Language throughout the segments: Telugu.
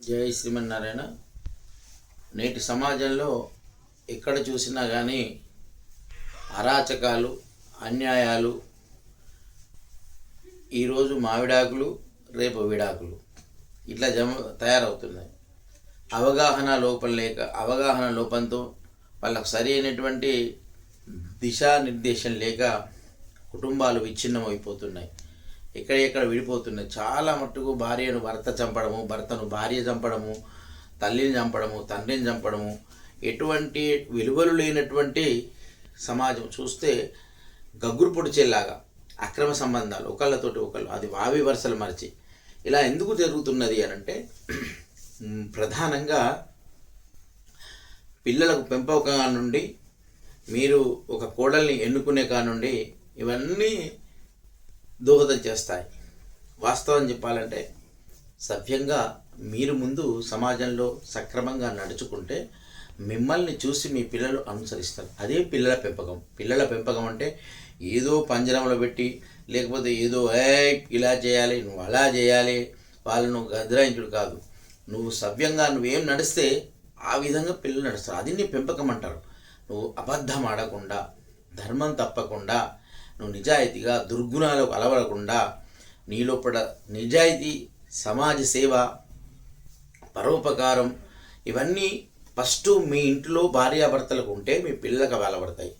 జై శ్రీమన్నారాయణ. నేటి సమాజంలో ఎక్కడ చూసినా కానీ అరాచకాలు, అన్యాయాలు, ఈరోజు మావిడాకులు, రేపు విడాకులు ఇట్లా తయారవుతున్నాయి. అవగాహన లోపంతో వాళ్ళకు సరి అయినటువంటి దిశానిర్దేశం లేక కుటుంబాలు విచ్ఛిన్నమైపోతున్నాయి, ఎక్కడెక్కడ విడిపోతున్నాయి. చాలా మట్టుకు భార్యను భర్త చంపడము, భర్తను భార్య చంపడము, తల్లిని చంపడము, తండ్రిని చంపడము, ఎటువంటి విలువలు లేనటువంటి సమాజం. చూస్తే గగ్గురు పొడిచేలాగా అక్రమ సంబంధాలు ఒకళ్ళతోటి ఒకళ్ళు, అది వావి వరుసలు మరిచి ఇలా ఎందుకు జరుగుతున్నది అని అంటే ప్రధానంగా పిల్లలకు పెంపకం నుండి, మీరు ఒక కోడల్ని ఎన్నుకునే కానుండి ఇవన్నీ దోహదం చేస్తాయి. వాస్తవం చెప్పాలంటే సభ్యంగా మీరు ముందు సమాజంలో సక్రమంగా నడుచుకుంటే మిమ్మల్ని చూసి మీ పిల్లలు అనుసరిస్తారు. అదే పిల్లల పెంపకం అంటే ఏదో పంజరంలో పెట్టి, లేకపోతే ఏదో ఇలా చేయాలి, నువ్వు అలా చేయాలి, వాళ్ళను గదిరాయించుడు కాదు. నువ్వు సవ్యంగా నువ్వేం నడిస్తే ఆ విధంగా పిల్లలు నడుస్తారు. అది నీ పెంపకం అంటారు. నువ్వు అబద్ధం ఆడకుండా, ధర్మం తప్పకుండా, నువ్వు నిజాయితీగా, దుర్గుణాలకు అలవడకుండా, నీలోపల నిజాయితీ, సమాజ సేవ, పరోపకారం, ఇవన్నీ ఫస్ట్ మీ ఇంట్లో భార్యాభర్తలకు ఉంటే మీ పిల్లలకు అలవడతాయి.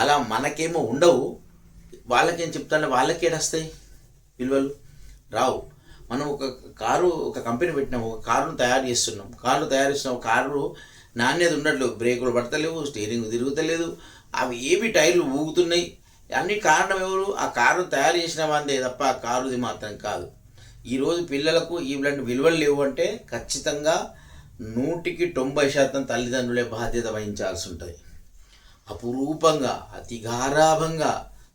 అలా మనకేమో ఉండవు, వాళ్ళకేం చెప్తాను, వాళ్ళకేడొస్తాయి విలువలు రావు. మనం ఒక కంపెనీ పెట్టినాము, ఒక కారును తయారు చేస్తున్నాం. కారు నాణ్యత ఉండట్లేదు, బ్రేకులు పడతలేవు, స్టీరింగ్ తిరుగుతలేదు, అవి ఏవి టైర్లు ఊగుతున్నాయి. అన్ని కారణం ఎవరు? ఆ కారు తయారు చేసిన వాందే తప్ప ఆ కారుది మాత్రం కాదు. ఈరోజు పిల్లలకు ఇలాంటి విలువలు లేవు అంటే ఖచ్చితంగా 100% తల్లిదండ్రులే బాధ్యత వహించాల్సి ఉంటుంది. అపురూపంగా, అతి గారాభంగా,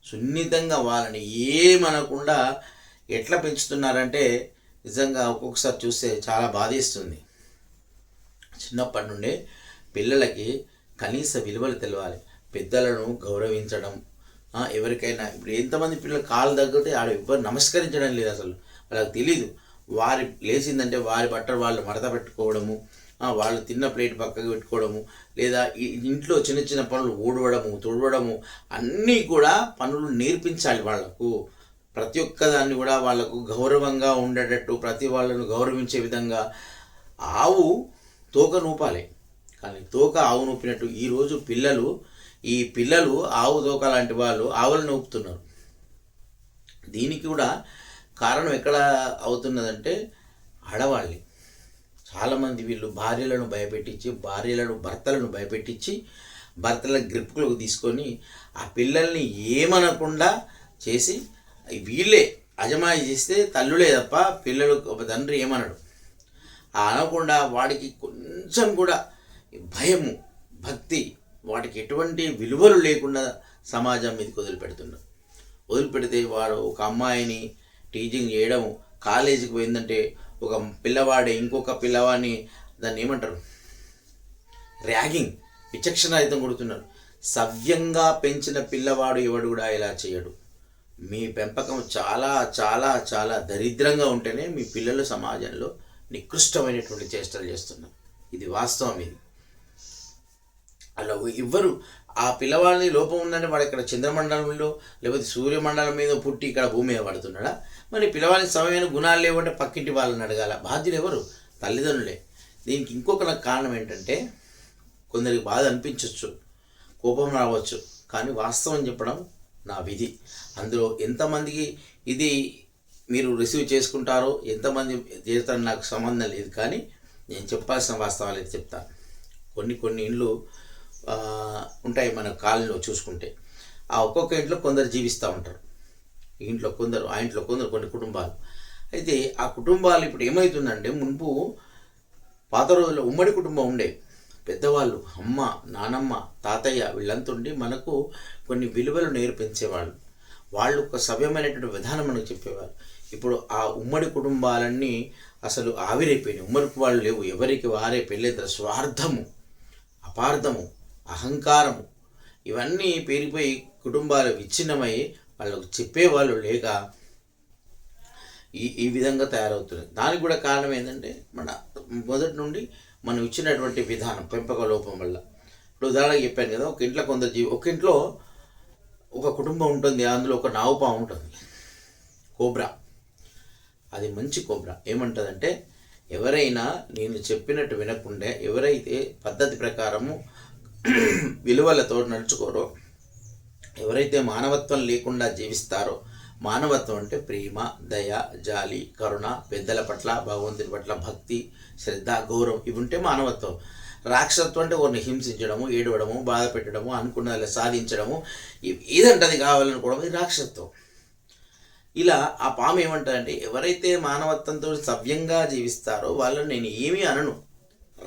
సున్నితంగా వాళ్ళని ఏమనకుండా ఎట్లా పెంచుతున్నారంటే నిజంగా ఒక్కొక్కసారి చూస్తే చాలా బాధేస్తుంది. చిన్నప్పటి నుండే పిల్లలకి కనీస విలువలు తెలవాలి. పెద్దలను గౌరవించడం, ఎవరికైనా ఇప్పుడు ఎంతమంది పిల్లలు కాళ్ళు తగ్గితే ఆడ ఎవ్వరు నమస్కరించడం లేదు, అసలు వాళ్ళకి తెలీదు. వారి లేచిందంటే వారి బట్టలు వాళ్ళు మడత పెట్టుకోవడము, వాళ్ళు తిన్న ప్లేట్ పక్కకు పెట్టుకోవడము, లేదా ఇంట్లో చిన్న చిన్న పనులు ఊడవడము, తుడవడము, అన్నీ కూడా పనులు నేర్పించాలి వాళ్ళకు. ప్రతి ఒక్కదాన్ని కూడా వాళ్ళకు గౌరవంగా ఉండేటట్టు, ప్రతి వాళ్ళను గౌరవించే విధంగా. ఆవు తోక నూపాలి, కానీ తోక ఆవు నూపినట్టు ఈరోజు పిల్లలు ఆవు తోక లాంటి వాళ్ళు ఆవులను నూపుతున్నారు. దీనికి కూడా కారణం ఎక్కడ అవుతున్నదంటే ఆడవాళ్ళే. చాలామంది వీళ్ళు భార్యలను భర్తలను భయపెట్టించి భర్తల గ్రిప్పులకు తీసుకొని ఆ పిల్లల్ని ఏమనకుండా చేసి వీళ్ళే అజమాయి చేస్తే తల్లులే తప్ప పిల్లలు తండ్రి ఏమనడు. అనకుండా వాడికి కొంచెం కూడా భయము, భక్తి, వాటికి ఎటువంటి విలువలు లేకుండా సమాజం మీదకి వదిలిపెడితే వాడు ఒక అమ్మాయిని టీచింగ్ చేయడము, కాలేజీకి పోయిందంటే ఒక పిల్లవాడే ఇంకొక పిల్లవాడిని దాన్ని ఏమంటారు, ర్యాగింగ్, విచక్షణారహితం కొడుతున్నారు. సవ్యంగా పెంచిన పిల్లవాడు ఎవడు కూడా ఇలా చేయడు. మీ పెంపకం చాలా చాలా చాలా దరిద్రంగా ఉంటేనే మీ పిల్లలు సమాజంలో నికృష్టమైనటువంటి చేష్టలు చేస్తున్నారు. ఇది వాస్తవం. ఇది అలా ఎవ్వరు ఆ పిల్లవాడిని లోపం ఉందంటే వాడు ఇక్కడ చంద్రమండలంలో లేకపోతే సూర్యమండలం మీద పుట్టి ఇక్కడ భూమి మీద పడుతున్నాడా? మరి పిల్లవాడికి సమయమైన గుణాలు లేవంటే పక్కింటి వాళ్ళని అడగాల. బాధ్యులు ఎవరు? తల్లిదండ్రులే. దీనికి ఇంకొక కారణం ఏంటంటే, కొందరికి బాధ అనిపించవచ్చు, కోపం రావచ్చు, కానీ వాస్తవం చెప్పడం నా విధి. అందులో ఎంతమందికి ఇది మీరు రిసీవ్ చేసుకుంటారో, ఎంతమంది చేస్తారో నాకు సంబంధం లేదు, కానీ నేను చెప్పాల్సిన వాస్తవాలు అయితే చెప్తాను. కొన్ని ఇండ్లు ఉంటాయి మన కాలనీలో చూసుకుంటే. ఆ ఒక్కొక్క ఇంట్లో కొందరు జీవిస్తూ ఉంటారు, ఈ ఇంట్లో కొందరు, ఆ ఇంట్లో కొందరు, కొన్ని కుటుంబాలు. అయితే ఆ కుటుంబాలు ఇప్పుడు ఏమవుతుందంటే, మున్పు పాత రోజుల్లో ఉమ్మడి కుటుంబం ఉండే, పెద్దవాళ్ళు, అమ్మ, నానమ్మ, తాతయ్య వీళ్ళంతా ఉండి మనకు కొన్ని విలువలు నేర్పించేవాళ్ళు. వాళ్ళు ఒక సవ్యమైనటువంటి విధానం మనకు చెప్పేవాళ్ళు. ఇప్పుడు ఆ ఉమ్మడి కుటుంబాలన్నీ అసలు ఆవిరైపోయినాయి. ఉమ్మడి వాళ్ళు లేవు, ఎవరికి వారే పెళ్ళిద్దరు, స్వార్థము, అపార్థము, అహంకారము, ఇవన్నీ పేరిపోయి కుటుంబాలు విచ్ఛిన్నమై వాళ్ళకు చెప్పేవాళ్ళు లేక ఈ విధంగా తయారవుతున్నాయి. దానికి కూడా కారణం ఏంటంటే మన మొదటి నుండి మనం ఇచ్చినటువంటి విధానం పెంపక లోపం వల్ల. ఇప్పుడు ఉదాహరణకు చెప్పాను కదా, ఒక ఇంట్లో ఒక ఇంట్లో ఒక కుటుంబం ఉంటుంది, అందులో ఒక నాగుపాము ఉంటుంది, కోబ్రా. అది మంచి కోబ్రా. ఏమంటుందంటే, ఎవరైనా నేను చెప్పినట్టు వినకుండా, ఎవరైతే పద్ధతి ప్రకారము విలువలతో నడుచుకోరో, ఎవరైతే మానవత్వం లేకుండా జీవిస్తారో, మానవత్వం అంటే ప్రేమ, దయ, జాలి, కరుణ, పెద్దల పట్ల, భగవంతుని పట్ల భక్తి, శ్రద్ధ, గౌరవం, ఇవి ఉంటే మానవత్వం. రాక్షసత్వం అంటే ఒకరిని హింసించడము, ఏడవడము, బాధ పెట్టడము, అనుకున్నది సాధించడము, ఏదంటే అది కావాలనుకోవడం, ఇది రాక్షసత్వం. ఇలా ఆ పాము ఏమంటారంటే, ఎవరైతే మానవత్వంతో సవ్యంగా జీవిస్తారో వాళ్ళని నేను ఏమీ అనను,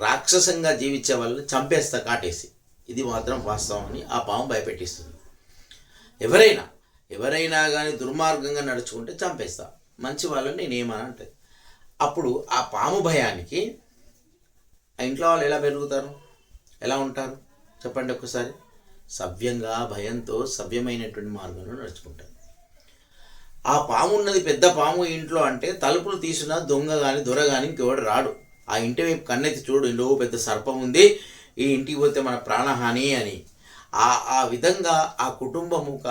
రాక్షసంగా జీవించే వాళ్ళని చంపేస్తా కాటేసి. ఇది మాత్రం వాస్తవం అని ఆ పాము భయపెట్టిస్తుంది. ఎవరైనా కానీ దుర్మార్గంగా నడుచుకుంటే చంపేస్తా, మంచి వాళ్ళని నేను ఏమనంటది. అప్పుడు ఆ పాము భయానికి ఆ ఇంట్లో వాళ్ళు ఎలా పెరుగుతారు, ఎలా ఉంటారు చెప్పండి ఒక్కసారి? సవ్యంగా, భయంతో సవ్యమైనటువంటి మార్గంలో నడుచుకుంటారు. ఆ పాము ఉన్నది పెద్ద పాము ఇంట్లో అంటే తలుపులు తీసిన దొంగ కానీ దొర కానీ ఇంకెవడు రాడు. ఆ ఇంటి వైపు కన్నెత్తి చూడు, ఇంట్లో పెద్ద సర్పం ఉంది, ఈ ఇంటికి పోతే మన ప్రాణహాని అని. ఆ విధంగా ఆ కుటుంబం ఒక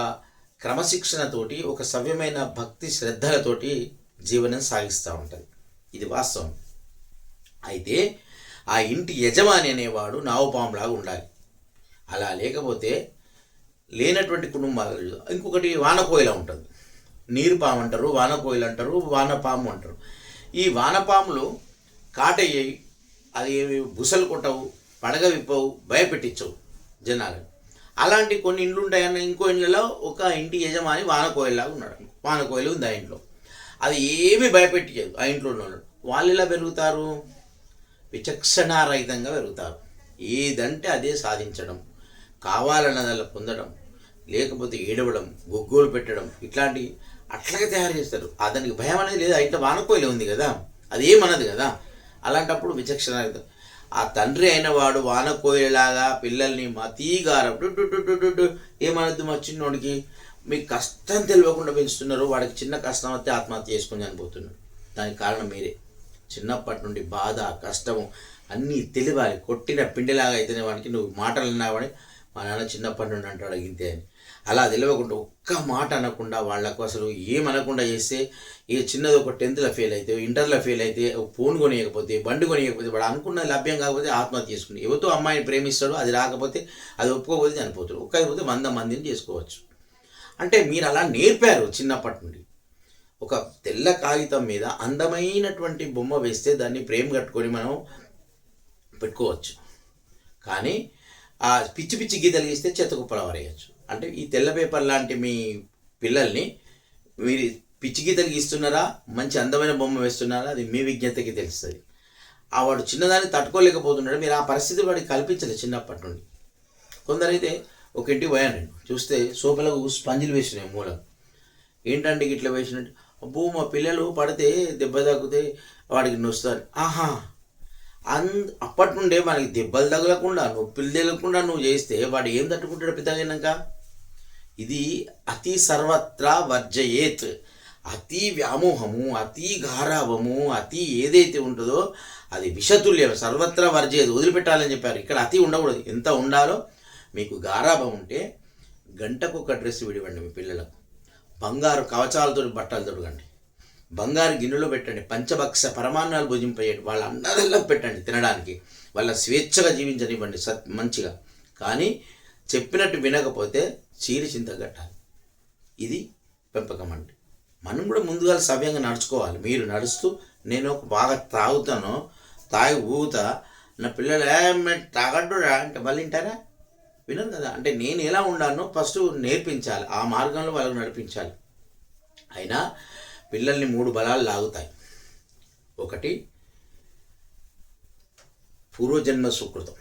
క్రమశిక్షణతోటి, ఒక సవ్యమైన భక్తి శ్రద్ధలతోటి జీవనం సాగిస్తూ ఉంటుంది. ఇది వాస్తవం. అయితే ఆ ఇంటి యజమాని అనేవాడు నావుపాములాగా ఉండాలి. అలా లేకపోతే లేనటువంటి కుటుంబాలు. ఇంకొకటి వానకోయిల ఉంటుంది, నీరు పాము అంటారు, వానకోయిలు అంటారు, వానపాము అంటారు. ఈ వానపాములు కాటయ్యాయి, అది బుసలు కొట్టవు, పడగ విప్పవు, భయపెట్టించవు జనాలను. అలాంటి కొన్ని ఇండ్లు ఉంటాయన్న. ఇంకో ఇండ్లలో ఒక ఇంటి యజమాని వానకోయిలాగా ఉన్నాడు, వానకోయిలు ఉంది ఆ ఇంట్లో, అది ఏమీ భయపెట్టించదు ఆ ఇంట్లో ఉన్నాడు. వాళ్ళు ఎలా పెరుగుతారు? విచక్షణారహితంగా పెరుగుతారు. ఏదంటే అదే సాధించడం, కావాలన్నదల్లా పొందడం, లేకపోతే ఏడవడం, గొగ్గోలు పెట్టడం, ఇట్లాంటి అట్లాగే తయారు చేస్తారు. దానికి భయం అనేది లేదు. ఆ ఇంట్లో వానకోయిలు ఉంది కదా, అదేమన్నది కదా. అలాంటప్పుడు విచక్షణారహితం. ఆ తండ్రి అయిన వాడు వానకోయలాగా పిల్లల్ని మతీగారం ఏమనద్దు, మా చిన్నోడికి మీకు కష్టం తెలియకుండా పెంచుతున్నారు, వాడికి చిన్న కష్టం వస్తే ఆత్మహత్య చేసుకుని చనిపోతున్నాడు. దానికి కారణం మీరే. చిన్నప్పటి నుండి బాధ, కష్టము అన్నీ తెలియాలి. కొట్టిన పిండిలాగా అయితేనే వాడికి నువ్వు మాటలు అన్నావని మా నాన్న చిన్నప్పటి నుండి అంటాడు ఇంతే అని. అలా తెలియకుండా ఒక్క మాట అనకుండా వాళ్ళకు అసలు ఏమనకుండా చేస్తే, ఇక చిన్నది ఒక 10th ఫెయిల్ అయితే, ఇంటర్లో ఫెయిల్ అయితే, ఫోన్ కొనియకపోతే, బండి కొనియకపోతే, వాడు అనుకున్నది లభ్యం కాకపోతే ఆత్మహత్య చేసుకుని, ఎవరితో అమ్మాయిని ప్రేమిస్తాడు, అది రాకపోతే, అది ఒప్పుకోకపోతే చనిపోతాడు. ఒక్కకపోతే 100 మందిని చేసుకోవచ్చు. అంటే మీరు అలా నేర్పారు చిన్నప్పటి నుండి. ఒక తెల్ల కాగితం మీద అందమైనటువంటి బొమ్మ వేస్తే దాన్ని ప్రేమ కట్టుకొని మనం పెట్టుకోవచ్చు. కానీ ఆ పిచ్చి పిచ్చి గీతలు గీస్తే చెత్తకుప్పల వరేయచ్చు. అంటే ఈ తెల్ల పేపర్ లాంటి మీ పిల్లల్ని మీరు పిచ్చి గీతలు గీస్తున్నారా, మంచి అందమైన బొమ్మ వేస్తున్నారా, అది మీ విజ్ఞతకి తెలుస్తుంది. వాడు చిన్నదాన్ని తట్టుకోలేకపోతున్నాడు, మీరు ఆ పరిస్థితి వాడికి కల్పించలేదు చిన్నప్పటి నుండి. కొందరైతే ఒక ఇంటికి పోయాను నేను, చూస్తే సోఫలకు స్పంజిలు వేసినాయి మూలకు. ఏంటంటే ఇట్లా వేసినట్టు, అబ్బో మా పిల్లలు పడితే దెబ్బ తాకితే వాడికి నొస్తారు. అప్పటి నుండే మనకి దెబ్బలు తగలకుండా, నొప్పులు తగలకుండా నువ్వు చేస్తే వాడు ఏం తట్టుకుంటాడు పెద్దగైనాక? ఇది అతి సర్వత్రా వర్జయేత్. అతి వ్యామోహము, అతి గారాభము, అతి ఏదైతే ఉంటుందో అది విషతుల్యం. సర్వత్రా వర్జయేత్, వదిలిపెట్టాలని చెప్పారు. ఇక్కడ అతి ఉండకూడదు. ఎంత ఉండాలో. మీకు గారాభం ఉంటే గంటకు ఒక డ్రెస్ విడివండి మీ పిల్లలకు. బంగారు కవచాలతో బట్టలు తొడగండి, బంగారు గిన్నెలో పెట్టండి, పంచభక్ష పరమాన్నాలు భుజింపేయండి, వాళ్ళ అన్నదల్లా పెట్టండి తినడానికి, వాళ్ళ స్వేచ్ఛగా జీవించనివ్వండి మంచిగా. కానీ చెప్పినట్టు వినకపోతే చీరి చింత కట్టాలి. ఇది పెంపకం అంటే. మనం కూడా ముందుగా సవ్యంగా నడుచుకోవాలి. మీరు నడుస్తూ నేను బాగా తాగుతాను, తాగి ఊగుతా, నా పిల్లలు తాగడ్డురా అంటే వాళ్ళు వింటారా? వినరు కదా. అంటే నేను ఎలా ఉండానో ఫస్ట్ నేర్పించాలి, ఆ మార్గంలో వాళ్ళకు నడిపించాలి. అయినా పిల్లల్ని 3 బలాలు లాగుతాయి. ఒకటి పూర్వజన్మ సుకృతం,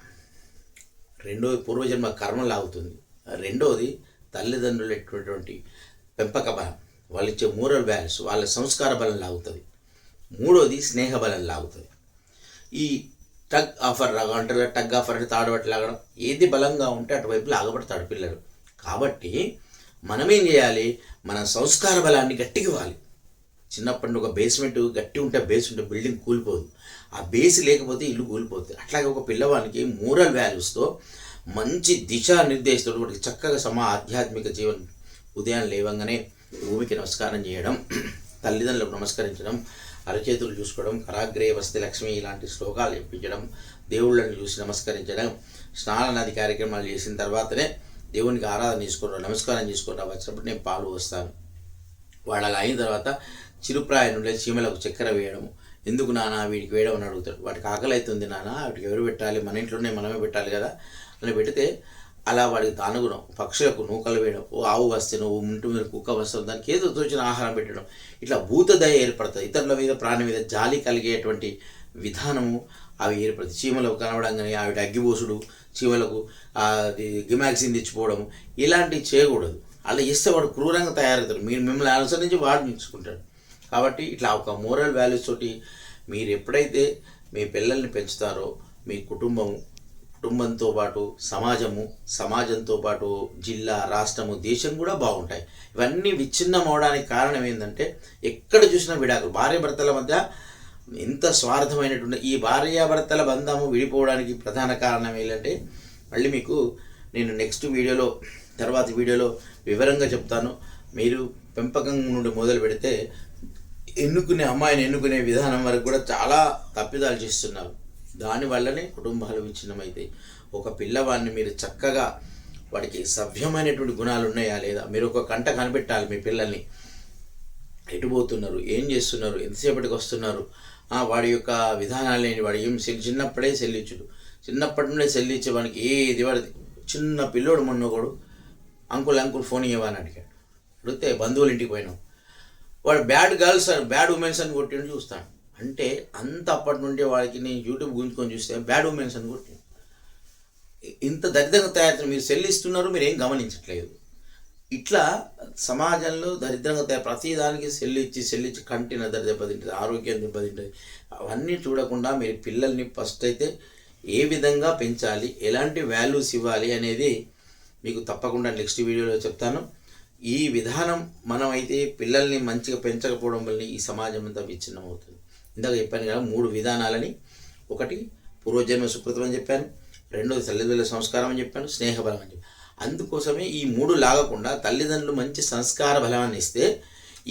రెండోది పూర్వజన్మ కర్మ లాగుతుంది, రెండోది తల్లిదండ్రులు ఎటువంటి పెంపక బలం, వాళ్ళు ఇచ్చే మోరల్ వాల్యూస్, వాళ్ళ సంస్కార బలం లాగుతుంది, మూడోది స్నేహ బలం లాగుతుంది. ఈ టగ్ ఆఫర్ అంటారు, టగ్ ఆఫర్ అంటే తాడబట్టి లాగడం, ఏది బలంగా ఉంటే అటువైపు లాగబడతాడు పిల్లలు. కాబట్టి మనమేం చేయాలి? మన సంస్కార బలాన్ని గట్టిగా ఇవ్వాలి. చిన్నప్పటి నుండి ఒక బేస్మెంట్ గట్టి ఉంటే బేస్ ఉంటే బిల్డింగ్ కూలిపోదు, ఆ బేస్ లేకపోతే ఇల్లు కూలిపోతుంది. అట్లాగే ఒక పిల్లవానికి మోరల్ వాల్యూస్తో మంచి దిశానిర్దేశంతో వాడికి చక్కగా ఆధ్యాత్మిక జీవనం ఉదయం లేవంగానే భూమికి నమస్కారం చేయడం, తల్లిదండ్రులకు నమస్కరించడం, అరచేతులు చూసుకోవడం, కరాగ్రే వస్తే లక్ష్మి ఇలాంటి శ్లోకాలు చెప్పించడం, దేవుళ్ళని చూసి నమస్కరించడం, స్నానాది కార్యక్రమాలు చేసిన తర్వాతనే దేవునికి ఆరాధన చేసుకోవడం, నమస్కారం చేసుకోవడం వచ్చినప్పుడు నేను పాలు వస్తాను. వాడు అలా అయిన తర్వాత చిరుప్రాయం నుండి చీమలకు చక్కెర వేయడము. ఎందుకు నాన్న వీడికి వేయడం అని అడుగుతాడు. వాడికి ఆకలి అవుతుంది నాన్న, వాటికి ఎవరు పెట్టాలి, మన ఇంట్లోనే మనమే పెట్టాలి కదా అని పెడితే అలా వాడికి దానుగుణం. పక్షులకు నూకలు వేయడం, ఓ ఆవు వస్తే నువ్వు ఇంటి మీద కుక్క వస్తావు, దానికి ఏదో తోచిన ఆహారం పెట్టడం, ఇట్లా భూతదయ ఏర్పడుతుంది. ఇతరుల మీద ప్రాణి మీద జాలి కలిగేటువంటి విధానము అవి ఏర్పడుతుంది. చీమలకు కనబడంగానే ఆవిడ అగ్గిపోసుడు, చీమలకు గిమాక్సిన్ తెచ్చిపోవడం ఇలాంటివి చేయకూడదు. అలా చేస్తే వాడు క్రూరంగా తయారవుతాడు. మిమ్మల్ని అనుసరించి వాడు నేర్చుకుంటాడు. కాబట్టి ఇట్లా ఒక మోరల్ వాల్యూస్ తోటి మీరు ఎప్పుడైతే మీ పిల్లల్ని పెంచుతారో మీ కుటుంబంతో పాటు సమాజంతో పాటు జిల్లా, రాష్ట్రము, దేశం కూడా బాగుంటాయి. ఇవన్నీ విచ్ఛిన్నం అవడానికి కారణం ఏంటంటే ఎక్కడ చూసినా విడాకులు. భార్యాభర్తల మధ్య ఎంత స్వార్థమైనటువంటి ఈ భార్యాభర్తల బంధము విడిపోవడానికి ప్రధాన కారణం ఏంటంటే మళ్ళీ మీకు నేను నెక్స్ట్ వీడియోలో తర్వాతి వీడియోలో వివరంగా చెప్తాను. మీరు పెంపకం నుండి మొదలు పెడితే అమ్మాయిని ఎన్నుకునే విధానం వరకు కూడా చాలా తప్పిదాలు చేస్తున్నారు. దానివల్లనే కుటుంబాలు విచ్ఛిన్నమవుతాయి. ఒక పిల్లవాడిని మీరు చక్కగా వాడికి సభ్యమైనటువంటి గుణాలు ఉన్నాయా లేదా మీరు ఒక కంట కనిపెట్టాలి. మీ పిల్లల్ని ఎటుపోతున్నారు, ఏం చేస్తున్నారు, ఎంతసేపటికి వస్తున్నారు, వాడి యొక్క విధానాలేని వాడు ఏం చిన్నప్పుడే సెల్లిచ్చుడు, చిన్నప్పటి నుండే సెల్లిచ్చే వానికి ఏది వాడిది. చిన్న పిల్లోడు మొన్నోడు అంకుల్ ఫోన్ ఇవ్వని అడిగాడు. అడిగితే బంధువుల ఇంటికి పోయినాం, వాడు బ్యాడ్ గర్ల్స్ బ్యాడ్ ఉమెన్స్ అని కొట్టిండు చూస్తాను. అంటే అంత అప్పటి నుండి వాడికి నేను యూట్యూబ్ గుంజుకొని చూస్తే బ్యాడ్ ఉమెన్స్ అని కొట్టిండు. ఇంత దరిద్రంగా తయారు మీరు సెల్లిస్తున్నారు, మీరు ఏం గమనించట్లేదు. ఇట్లా సమాజంలో దరిద్రంగా ప్రతిదానికి సెల్లిచ్చి కంటిన దెబ్బతింటుంది, ఆరోగ్యం దెబ్బతింటుంది. అవన్నీ చూడకుండా మీరు పిల్లల్ని ఫస్ట్ అయితే ఏ విధంగా పెంచాలి, ఎలాంటి వాల్యూస్ ఇవ్వాలి అనేది మీకు తప్పకుండా నెక్స్ట్ వీడియోలో చెప్తాను. ఈ విధానం మనమైతే పిల్లల్ని మంచిగా పెంచకపోవడం వల్ల ఈ సమాజం అంతా విచ్ఛిన్నం అవుతుంది. ఇందాక చెప్పాను కదా 3 విధానాలని. ఒకటి పూర్వజన్మ సుకృతం అని చెప్పాను, రెండోది తల్లిదండ్రుల సంస్కారం అని చెప్పాను, స్నేహబలం అని చెప్పాను. అందుకోసమే ఈ 3 లాగకుండా తల్లిదండ్రులు మంచి సంస్కార బలాన్ని ఇస్తే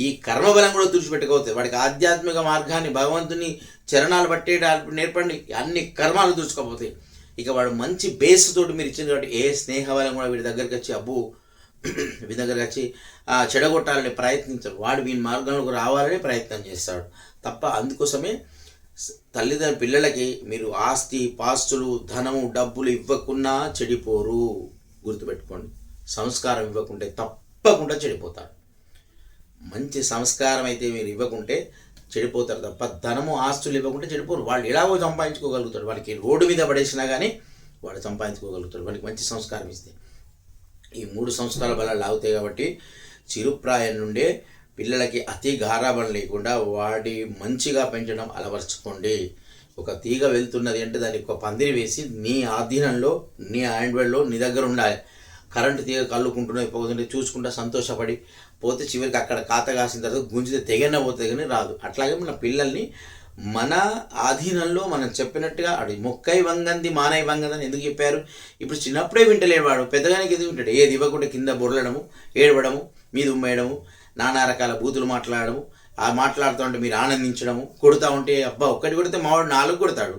ఈ కర్మబలం కూడా తుడిచిపెట్టుకోవచ్చు. వాడికి ఆధ్యాత్మిక మార్గాన్ని భగవంతుని చరణాలు బట్టే నేర్పండి, అన్ని కర్మాలు తుడుచుకోపోతాయి. ఇక వాడు మంచి బేస్ తోటి మీరు ఇచ్చింది కాబట్టి ఏ స్నేహబలం కూడా వీడి దగ్గరికి వచ్చి వీడి దగ్గరికి వచ్చి చెడగొట్టాలని ప్రయత్నించాడు. వాడు వీని మార్గంలోకి రావాలని ప్రయత్నం చేస్తాడు తప్ప. అందుకోసమే పిల్లలకి మీరు ఆస్తి పాస్తులు ధనము డబ్బులు ఇవ్వకున్నా చెడిపోరు. గుర్తుపెట్టుకోండి. సంస్కారం ఇవ్వకుంటే తప్పకుండా చెడిపోతారు. మంచి సంస్కారం అయితే మీరు ఇవ్వకుంటే చెడిపోతారు తప్ప ధనము ఆస్తులు ఇవ్వకుంటే చెడిపోరు. వాళ్ళు ఎలాగో సంపాదించుకోగలుగుతాడు. వాడికి రోడ్డు మీద పడేసినా కానీ వాడు సంపాదించుకోగలుగుతాడు వాడికి మంచి సంస్కారం ఇస్తే. ఈ 3 సంస్కార బలాలు లాగుతాయి. కాబట్టి చిరుప్రాయం నుండే పిల్లలకి అతి గారాబం లేకుండా వాడి మంచిగా పెంచడం అలవర్చుకోండి. ఒక తీగ వెళ్తున్నది అంటే దానికి ఒక పందిరి వేసి నీ ఆధీనంలో నీ హ్యాండ్వేర్లో నీ దగ్గర ఉండాలి. కరెంటు తీగ కళ్ళుకుంటున్నది పోతుంటే చూసుకుంటా సంతోషపడి పోతే చివరికి అక్కడ కాత కాసిన తర్వాత గుంజితే తెగన పోతుంది కానీ రాదు. అట్లాగే మన పిల్లల్ని మన ఆధీనంలో మనం చెప్పినట్టుగా మొక్కై వంగంది మానై వంగందని ఎందుకు చెప్పారు? ఇప్పుడు చిన్నప్పుడే వింటలేడు వాడు, పెద్దగానికి ఎందుకు వింటాడు? ఏది ఇవ్వకుండా కింద బొరలడము, ఏడవడము, మీద ఉమ్మేయడము, నానా రకాల బూతులు మాట్లాడము, మాట్లాడుతూ ఉంటే మీరు ఆనందించడము, కొడుతూ ఉంటే అబ్బా ఒక్కటి కొడితే మావాడు 4 కొడతాడు.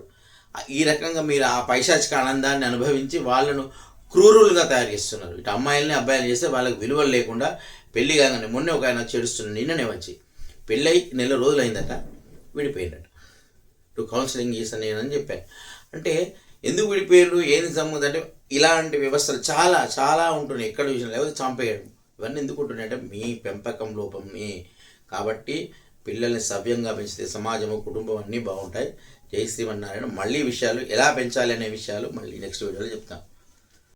ఈ రకంగా మీరు ఆ పైశాచిక ఆనందాన్ని అనుభవించి వాళ్ళను క్రూరులుగా తయారు చేస్తున్నారు. ఇటు అమ్మాయిల్ని అబ్బాయిలు చేస్తే వాళ్ళకి విలువలు లేకుండా పెళ్లి కాగానే మొన్నే ఒక ఆయన చేడుస్తున్నాడు. నిన్ననే వచ్చి పెళ్ళై 1 నెల రోజులు అయిందట, విడిపోయిందట. కౌన్సిలింగ్ చేస్తాను నేనని చెప్పాను. అంటే ఎందుకు విడిపోయారు, ఏంది సంబంధం అంటే ఇలాంటి వ్యవస్థలు చాలా చాలా ఉంటున్నాయి. ఎక్కడ చూసినా లేకపోతే చంపేయడం, ఇవన్నీ ఎందుకు ఉంటున్నాయి అంటే మీ పెంపకం లోపమే. కాబట్టి పిల్లల్ని సవ్యంగా పెంచితే సమాజము కుటుంబం అన్నీ బాగుంటాయి. జై శ్రీమన్నారాయణ. మళ్ళీ విషయాలు ఎలా పెంచాలి అనే విషయాలు మళ్ళీ నెక్స్ట్ వీడియోలో చెప్తాను.